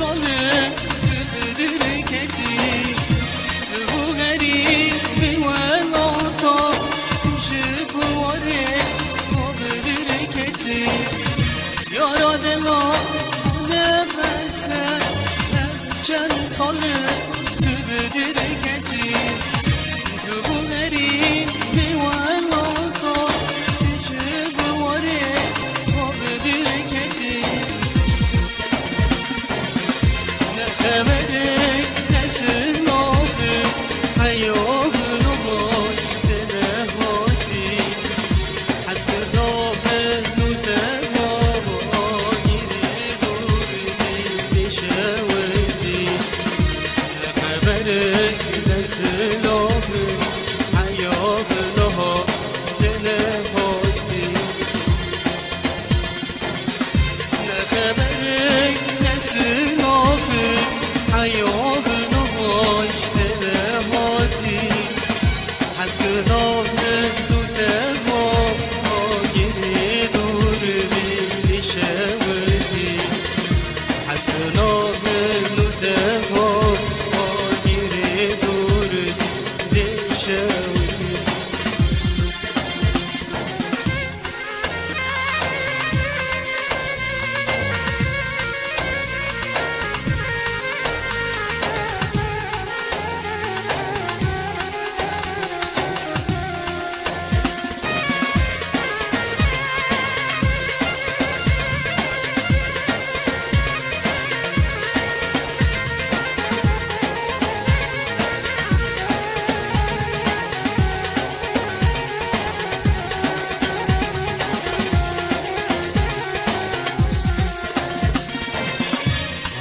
صالح تبدركتي تبغري بولاطة تشب ورق وبدركتي يا راد الله نفسه كان صالح تبدركتي تبغري بولاطة تشب ورق وبدركتي خبرك نسل آخر حیاه نمای دلهاتی حس کرده نوته هوا گیری دور بشودی خبرك نسل آخر حیاه نمای دلهاتی خبرك نسل آخر حیاه نهاش دلهاتی حس کرده نوته هوا گیری دور بشودی حس کرده نوته هوا گیری دور بشودی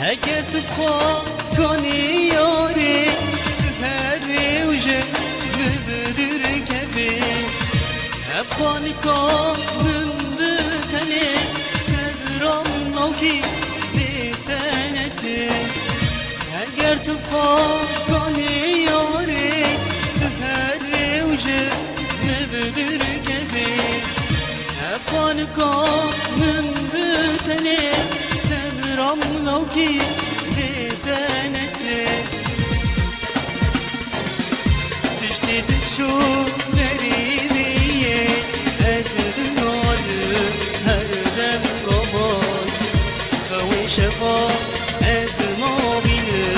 اگر تو بخواه کنی یاری تو هر وجه مبدر کفی ابخوانی کن من بتنی صبرم نوکی بتنتی اگر تو بخواه کنی یاری تو هر وجه مبدر کفی ابخوانی کن من بتنی رملوكي بتنتي تشتي تشوف غريبية أسد نادر هردم قمر خوي شفا أسمع بينه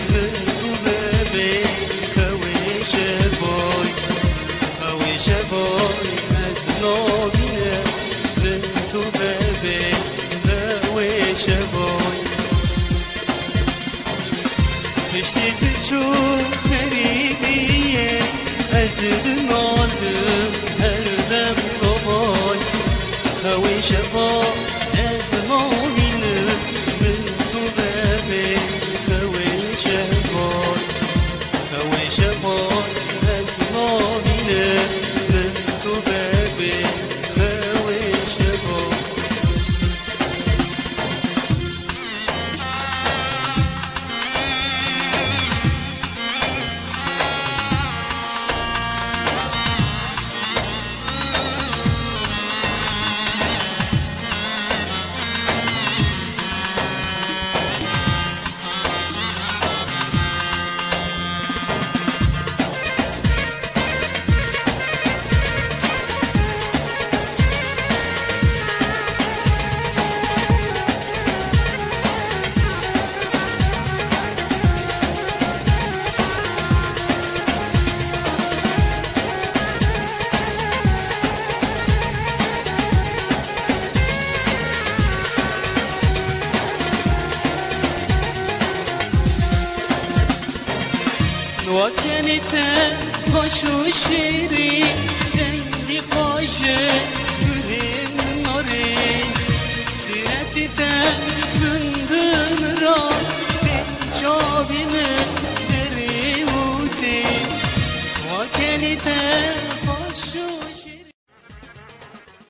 من طبابي خوي شفاي أسمع بينه من طبابي تشتي تشوف غريبية أزد نالم هردم قبال خوي شفا أسمع بينه من طبابي خوي شفا أسمع بينه من طبابي خوي شفا وكانت خوش وشيري دندي خوش يريم نوري سيرتي تنبن را جابي من دريوتي وكانت